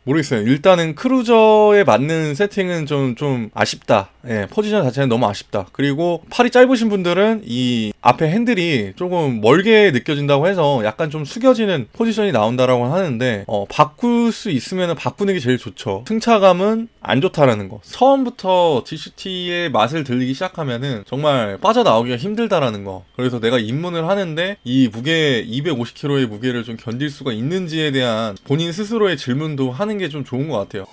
모르겠어요. 일단은 크루저에 맞는 세팅은 좀 아쉽다. 예, 포지션 자체는 너무 아쉽다. 그리고 팔이 짧으신 분들은 이 앞에 핸들이 조금 멀게 느껴진다고 해서 약간 좀 숙여지는 포지션이 나온다라고 하는데 바꿀 수 있으면 바꾸는 게 제일 좋죠. 승차감은 안 좋다라는 거. 처음부터 DCT의 맛을 들리기 시작하면은 정말 빠져나오기가 힘들다라는 거. 그래서 내가 입문을 하는데 이 무게 250kg의 무게를 좀 견딜 수가 있는지에 대한 본인 스스로의 질문도 하는 게 좀 좋은 것 같아요.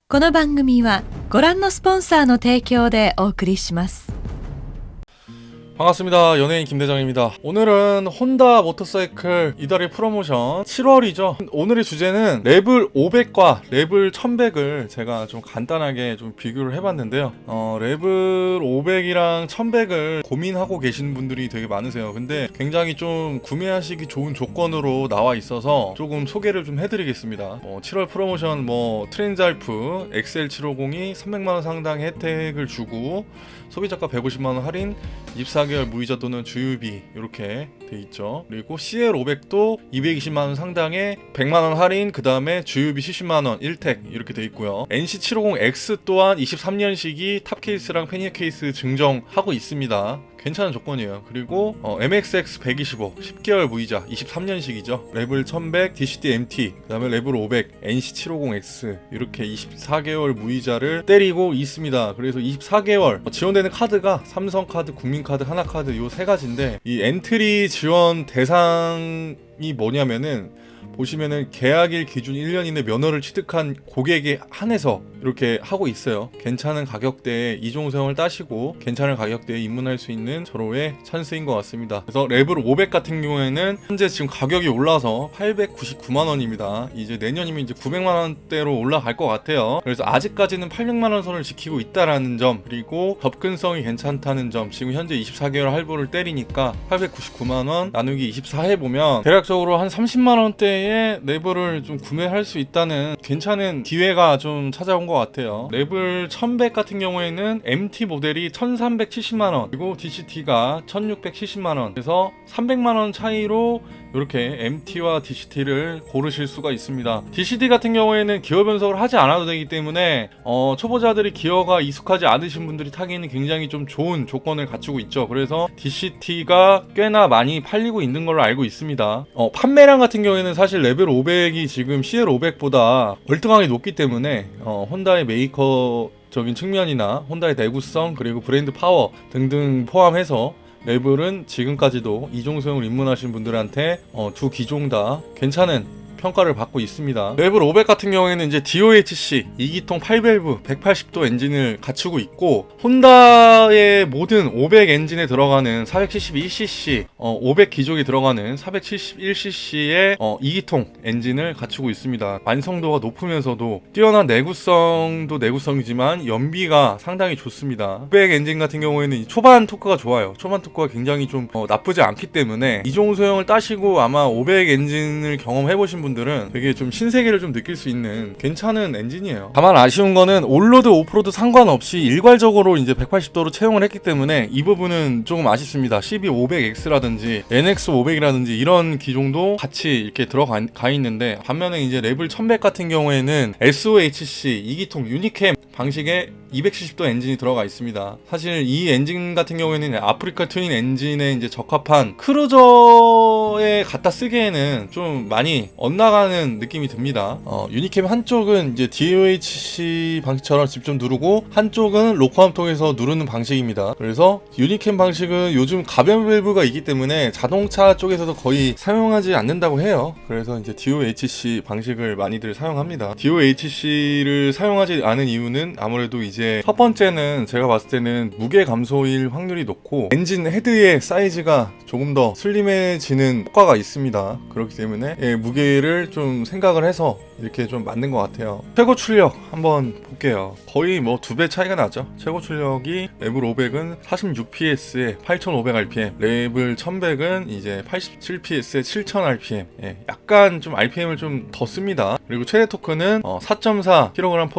この番組はご覧のスポンサーの提供でお送りします。 반갑습니다. 연예인 김대장입니다. 오늘은 혼다 모터사이클 이달의 프로모션 7월이죠. 오늘의 주제는 레벨 500과 레벨 1100을 제가 좀 간단하게 좀 비교를 해봤는데요. 레벨 500이랑 1100을 고민하고 계신 분들이 되게 많으세요. 근데 굉장히 좀 구매하시기 좋은 조건으로 나와 있어서 조금 소개를 좀 해드리겠습니다. 7월 프로모션 트랜잘프 XL750이 300만원 상당 혜택을 주고 소비자가 150만원 할인 24개월 무이자 또는 주유비 이렇게 돼 있죠. 그리고 CL500도 220만원 상당의 100만원 할인 그 다음에 주유비 70만원 1택 이렇게 돼 있고요. NC750X 또한 23년식이 탑 케이스랑 패니어 케이스 증정하고 있습니다. 괜찮은 조건이에요. 그리고 MXX 125 10개월 무이자 23년식이죠. 레벨 1100 DCT MT 그 다음에 레벨 500 NC750X 이렇게 24개월 무이자를 때리고 있습니다. 그래서 24개월 지원되는 카드가 삼성카드, 국민카드, 하나카드 요 세 가지인데 이 엔트리 지원 대상이 뭐냐면은 보시면은 계약일 기준 1년 이내 면허를 취득한 고객에 한해서 이렇게 하고 있어요. 괜찮은 가격대에 이종사용을 따시고 괜찮은 가격대에 입문할 수 있는 절호의 찬스인 것 같습니다. 그래서 레벨 500 같은 경우에는 현재 지금 가격이 올라서 899만원입니다. 이제 내년이면 이제 900만원대로 올라갈 것 같아요. 그래서 아직까지는 800만원 선을 지키고 있다라는 점, 그리고 접근성이 괜찮다는 점, 지금 현재 24개월 할부를 때리니까 899만원 나누기 24 해보면 대략적으로 한 30만원대에 레벨을 좀 구매할 수 있다는 괜찮은 기회가 좀 찾아온 것 같아요. 레벨 1100 같은 경우에는 MT 모델이 1370만원 그리고 DCT가 1670만원 그래서 300만원 차이로 이렇게 MT와 DCT를 고르실 수가 있습니다. DCT 같은 경우에는 기어 변속을 하지 않아도 되기 때문에 초보자들이 기어가 익숙하지 않으신 분들이 타기에는 굉장히 좀 좋은 조건을 갖추고 있죠. 그래서 DCT가 꽤나 많이 팔리고 있는 걸로 알고 있습니다. 판매량 같은 경우에는 사실 레벨 500이 지금 CL500보다 월등하게 높기 때문에 혼다의 메이커적인 측면이나 혼다의 내구성 그리고 브랜드 파워 등등 포함해서 레벨은 지금까지도 이종소형을 입문하신 분들한테 두 기종 다 괜찮은 평가를 받고 있습니다. 레벨 500 같은 경우에는 이제 DOHC 2기통 8밸브 180도 엔진을 갖추고 있고 혼다의 모든 500 엔진에 들어가는 471cc 500 기종에 들어가는 471cc의 2기통 엔진을 갖추고 있습니다. 완성도가 높으면서도 뛰어난 내구성도 내구성이지만 연비가 상당히 좋습니다. 500 엔진 같은 경우에는 초반 토크가 좋아요. 초반 토크가 굉장히 좀 나쁘지 않기 때문에 이종 소형을 따시고 아마 500 엔진을 경험해보신 분들은 되게 좀 신세계를 좀 느낄 수 있는 괜찮은 엔진이에요. 다만 아쉬운 거는 올로드 오프로드 상관없이 일괄적으로 이제 180도로 채용을 했기 때문에 이 부분은 조금 아쉽습니다. CB500X라든지 NX500이라든지 이런 기종도 같이 이렇게 들어가 있는데 반면에 이제 레벨 1100 같은 경우에는 SOHC 2기통 유니캠 방식의 270도 엔진이 들어가 있습니다. 사실 이 엔진 같은 경우에는 아프리카 트윈 엔진에 이제 적합한 크루저에 갖다 쓰기에는 좀 많이 엇나가는 느낌이 듭니다. 유니캠 한쪽은 이제 DOHC 방식처럼 직접 누르고 한쪽은 로커암 통해서 누르는 방식입니다. 그래서 유니캠 방식은 요즘 가변 밸브가 있기 때문에 자동차 쪽에서도 거의 사용하지 않는다고 해요. 그래서 이제 DOHC 방식을 많이들 사용합니다. DOHC를 사용하지 않은 이유는 아무래도 이제 첫 번째는 제가 봤을 때는 무게 감소일 확률이 높고 엔진 헤드의 사이즈가 조금 더 슬림해지는 효과가 있습니다. 그렇기 때문에 무게를 좀 생각을 해서 이렇게 좀 맞는 것 같아요. 최고 출력 한번 볼게요. 거의 뭐 2배 차이가 나죠. 최고 출력이 레벨 500은 46PS에 8500rpm, 레벨 1100은 이제 87PS에 7000rpm. 예, 약간 좀 RPM을 좀 더 씁니다. 그리고 최대 토크는 4.4kg/m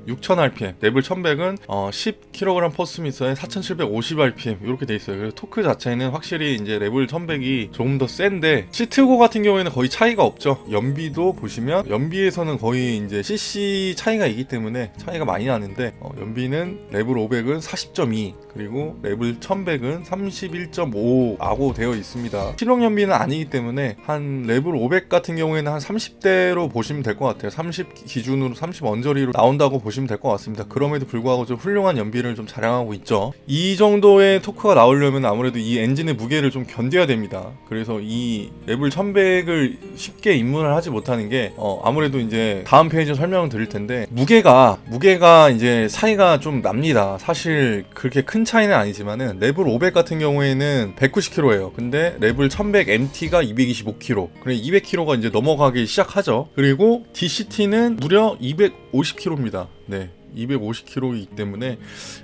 6000rpm, 레벨 1100은 10kg/m에 4750rpm 이렇게 돼 있어요. 그래서 토크 자체는 확실히 이제 레벨 1100이 조금 더 센데, 시트고 같은 경우에는 거의 차이가 없죠. 연비도 보시면 연비에서는 거의 이제 cc 차이가 있기 때문에 차이가 많이 나는데, 연비는 레벨 500은 40.2, 그리고 레벨 1100은 31.5라고 되어 있습니다. 실용 연비는 아니기 때문에 한 레벨 500 같은 경우에는 한 30대로 보시면 될 것 같아요. 30 기준으로 30 언저리로 나온다고 보시면 될 것 같습니다. 그럼에도 불구하고 좀 훌륭한 연비를 좀 자랑하고 있죠. 이 정도의 토크가 나오려면 아무래도 이 엔진의 무게를 좀 견뎌야 됩니다. 그래서 이 레벨 1100을 쉽게 입문을 하지 못하는 게 아무래도 이제 다음 페이지에 설명을 드릴 텐데, 무게가 이제 차이가 좀 납니다. 사실 그렇게 큰 차이는 아니지만은 레벨 500 같은 경우에는 190kg예요. 근데 레벨 1100 MT가 225kg. 그래 200kg가 이제 넘어가기 시작하죠. 그리고 DCT는 무려 250kg입니다. 네. 250kg이기 때문에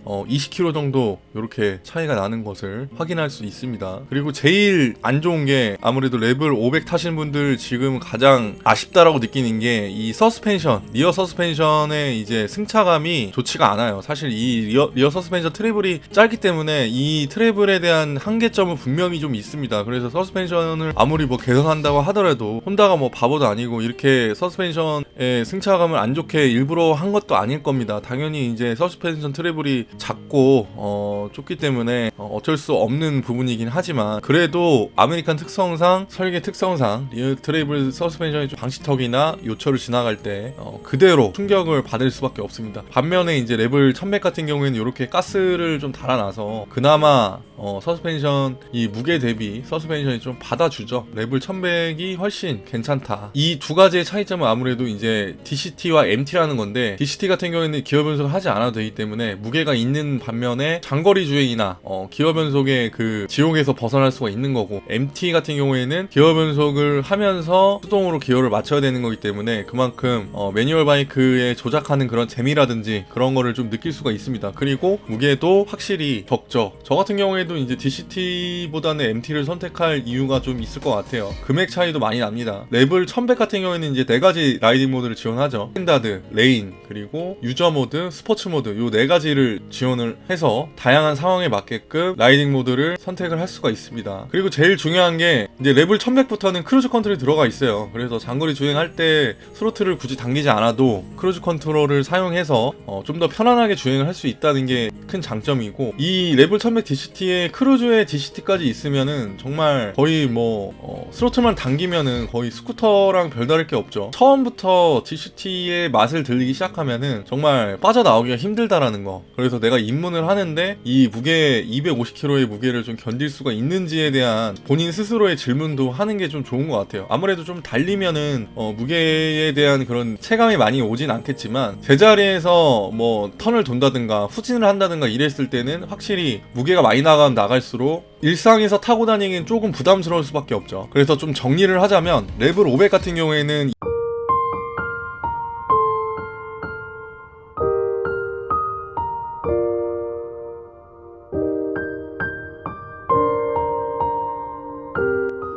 20kg 정도 이렇게 차이가 나는 것을 확인할 수 있습니다. 그리고 제일 안 좋은 게 아무래도 레벨 500 타신 분들 지금 가장 아쉽다라고 느끼는 게 이 서스펜션, 리어 서스펜션의 이제 승차감이 좋지가 않아요. 사실 이 리어 서스펜션 트래블이 짧기 때문에 이 트래블에 대한 한계점은 분명히 좀 있습니다. 그래서 서스펜션을 아무리 뭐 개선한다고 하더라도 혼다가 뭐 바보도 아니고 이렇게 서스펜션의 승차감을 안 좋게 일부러 한 것도 아닐 겁니다. 당연히 이제 서스펜션 트래블이 작고 좁기 때문에 어쩔 수 없는 부분이긴 하지만, 그래도 아메리칸 특성상, 설계 특성상 리어 트래블 서스펜션이 좀 방지턱이나 요철을 지나갈 때 그대로 충격을 받을 수밖에 없습니다. 반면에 이제 레벨 1100 같은 경우에는 이렇게 가스를 좀 달아놔서 그나마 서스펜션 이 무게 대비 서스펜션이 좀 받아주죠. 레벨 1100이 훨씬 괜찮다. 이 두 가지의 차이점은 아무래도 이제 DCT와 MT라는 건데, DCT 같은 경우에는 기어 변속을 하지 않아도 되기 때문에 무게가 있는 반면에 장거리 주행이나 기어 변속의 그 지옥에서 벗어날 수가 있는 거고, MT 같은 경우에는 기어 변속을 하면서 수동으로 기어를 맞춰야 되는 거기 때문에 그만큼 매뉴얼 바이크에 조작하는 그런 재미라든지 그런 거를 좀 느낄 수가 있습니다. 그리고 무게도 확실히 적죠. 저 같은 경우에도 이제 DCT보다는 MT를 선택할 이유가 좀 있을 것 같아요. 금액 차이도 많이 납니다. 레벨 1100 같은 경우에는 이제 4가지 라이딩 모드를 지원하죠. 스탠다드, 레인, 그리고 유저 모드, 스포츠 모드, 요 4가지를 지원을 해서 다양한 상황에 맞게끔 라이딩 모드를 선택을 할 수가 있습니다. 그리고 제일 중요한 게 이제 레벨 1100부터는 크루즈 컨트롤이 들어가 있어요. 그래서 장거리 주행할 때 스로틀을 굳이 당기지 않아도 크루즈 컨트롤을 사용해서 좀 더 편안하게 주행을 할 수 있다는 게 큰 장점이고, 이 레벨 1100 DCT에 크루즈에 DCT까지 있으면은 정말 거의 뭐 스로틀만 당기면은 거의 스쿠터랑 별다를 게 없죠. 처음부터 DCT의 맛을 들리기 시작하면은 정말 빠져나오기가 힘들다라는 거. 그래서 내가 입문을 하는데 이 무게 250kg의 무게를 좀 견딜 수가 있는지에 대한 본인 스스로의 질문도 하는 게 좀 좋은 것 같아요. 아무래도 좀 달리면은 무게에 대한 그런 체감이 많이 오진 않겠지만, 제자리에서 뭐 턴을 돈다든가 후진을 한다든가 이랬을 때는 확실히 무게가 많이 나가면 나갈수록 일상에서 타고 다니기엔 조금 부담스러울 수밖에 없죠. 그래서 좀 정리를 하자면 레벨 500 같은 경우에는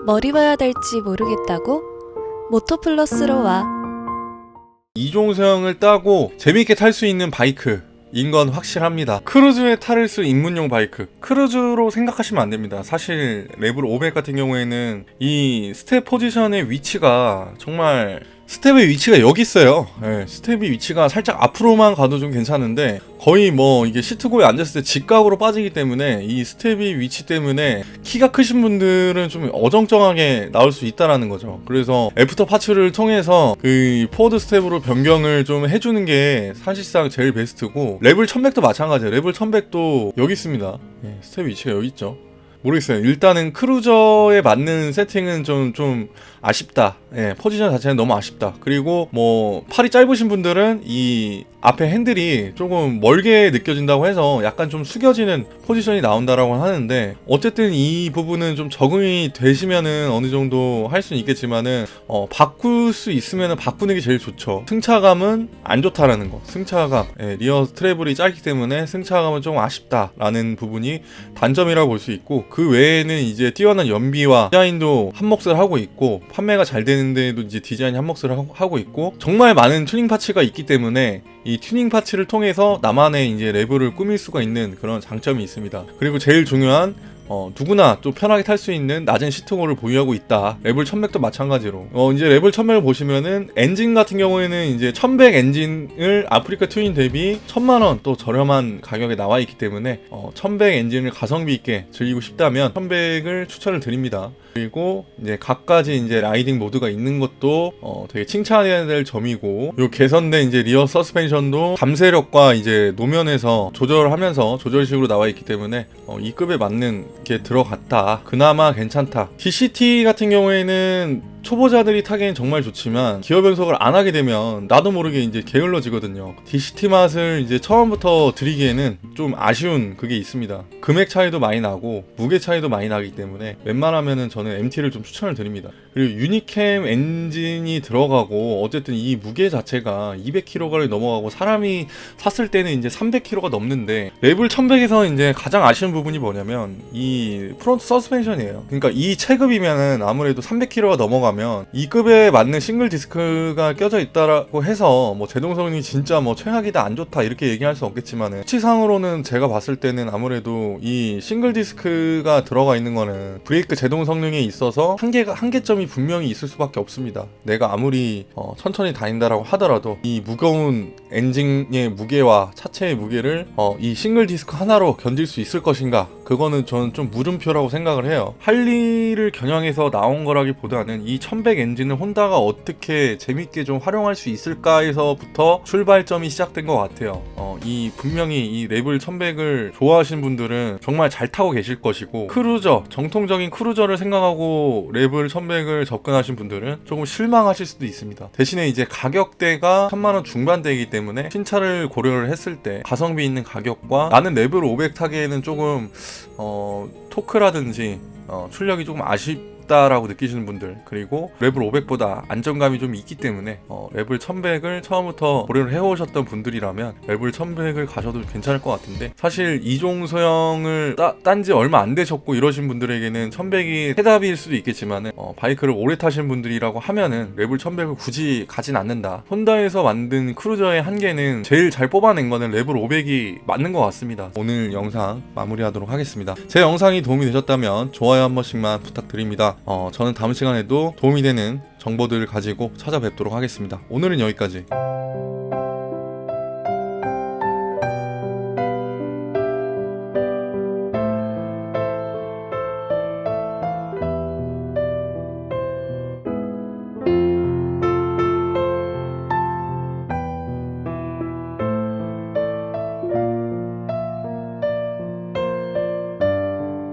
뭘 입어야 될지 모르겠다고? 모토플러스로 와. 이종성을 따고 재미있게 탈 수 있는 바이크 인 건 확실합니다. 크루즈에 탈 수 입문용 바이크, 크루즈로 생각하시면 안 됩니다. 사실 레벨 500 같은 경우에는 이 스텝 포지션의 위치가 정말, 스텝의 위치가 여기 있어요. 네, 스텝의 위치가 살짝 앞으로만 가도 좀 괜찮은데 거의 뭐 이게 시트고에 앉았을 때 직각으로 빠지기 때문에 이 스텝의 위치 때문에 키가 크신 분들은 좀 어정쩡하게 나올 수 있다라는 거죠. 그래서 애프터 파츠를 통해서 그 포워드 스텝으로 변경을 좀 해주는 게 사실상 제일 베스트고, 레벨 1100도 마찬가지예요. 레벨 1100도 여기 있습니다. 네, 스텝 위치가 여기 있죠. 모르겠어요. 일단은 크루저에 맞는 세팅은 좀 아쉽다. 예, 포지션 자체는 너무 아쉽다. 그리고 뭐 팔이 짧으신 분들은 이 앞에 핸들이 조금 멀게 느껴진다고 해서 약간 좀 숙여지는 포지션이 나온다라고 하는데, 어쨌든 이 부분은 좀 적응이 되시면은 어느 정도 할 수는 있겠지만은 바꿀 수 있으면은 바꾸는 게 제일 좋죠. 승차감은 안 좋다라는 거. 승차감, 리어 트래블이 짧기 때문에 승차감은 좀 아쉽다라는 부분이 단점이라고 볼 수 있고, 그 외에는 이제 뛰어난 연비와 디자인도 한몫을 하고 있고, 판매가 잘 되는데도 이제 디자인이 한몫을 하고 있고, 정말 많은 튜닝 파츠가 있기 때문에 이 튜닝 파츠를 통해서 나만의 이제 레벨을 꾸밀 수가 있는 그런 장점이 있습니다. 그리고 제일 중요한 누구나 또 편하게 탈 수 있는 낮은 시트고를 보유하고 있다. 레벨 1100도 마찬가지로. 이제 레벨 1100을 보시면은 엔진 같은 경우에는 이제 1100 엔진을 아프리카 튜닝 대비 1000만원 또 저렴한 가격에 나와 있기 때문에 1100 엔진을 가성비 있게 즐기고 싶다면 1100을 추천을 드립니다. 그리고 이제 각가지 이제 라이딩 모드가 있는 것도 되게 칭찬해야 될 점이고, 요 개선된 이제 리어 서스펜션도 감쇄력과 이제 노면에서 조절하면서 조절식으로 나와 있기 때문에 이 급에 맞는 게 들어갔다. 그나마 괜찮다. DCT 같은 경우에는 초보자들이 타기엔 정말 좋지만 기어 변속을 안 하게 되면 나도 모르게 이제 게을러지거든요. DCT 맛을 이제 처음부터 드리기에는 좀 아쉬운 그게 있습니다. 금액 차이도 많이 나고 무게 차이도 많이 나기 때문에 웬만하면은 저는 MT를 좀 추천을 드립니다. 그리고 유니캠 엔진이 들어가고, 어쨌든 이 무게 자체가 200kg를 넘어가고, 사람이 샀을 때는 이제 300kg가 넘는데, 레벨 1100에서 이제 가장 아쉬운 부분이 뭐냐면 이 프론트 서스펜션이에요. 그러니까 이 체급이면은 아무래도 300kg가 넘어가면 이 급에 맞는 싱글 디스크가 껴져 있다라고 해서 뭐 제동 성능이 진짜 뭐 최악이다 안 좋다 이렇게 얘기할 수 없겠지만은, 수치상으로는 제가 봤을 때는 아무래도 이 싱글 디스크가 들어가 있는 거는 브레이크 제동 성능에 있어서 한계점이 분명히 있을 수밖에 없습니다. 내가 아무리 천천히 다닌다라고 하더라도 이 무거운 엔진의 무게와 차체의 무게를 이 싱글 디스크 하나로 견딜 수 있을 것인가, 그거는 저는 좀 물음표라고 생각을 해요. 할리를 겨냥해서 나온 거라기보다는 이 1100 엔진을 혼다가 어떻게 재밌게 좀 활용할 수 있을까에서부터 출발점이 시작된 것 같아요. 분명히 이 레벨 1100을 좋아하시는 분들은 정말 잘 타고 계실 것이고, 크루저, 정통적인 크루저를 생각하고 레벨 1100을 접근하신 분들은 조금 실망하실 수도 있습니다. 대신에 이제 가격대가 1000만원 중반대이기 때문에 신차를 고려를 했을 때 가성비 있는 가격과 나는 레벨 500 타기에는 조금 토크라든지 출력이 조금 아쉽다라고 느끼시는 분들, 그리고 레벨 500보다 안정감이 좀 있기 때문에 레벨 1100을 처음부터 고려를 해오셨던 분들이라면 레벨 1100을 가셔도 괜찮을 것 같은데, 사실 이종소형을 딴지 얼마 안 되셨고 이러신 분들에게는 1100이 해답일 수도 있겠지만은 바이크를 오래 타신 분들이라고 하면은 레벨 1100을 굳이 가진 않는다. 혼다에서 만든 크루저의 한계는 제일 잘 뽑아낸 거는 레벨 500이 맞는 것 같습니다. 오늘 영상 마무리하도록 하겠습니다. 제 영상이 도움이 되셨다면 좋아요 한 번씩만 부탁드립니다. 저는 다음 시간에도 도움이 되는 정보들을 가지고 찾아뵙도록 하겠습니다. 오늘은 여기까지.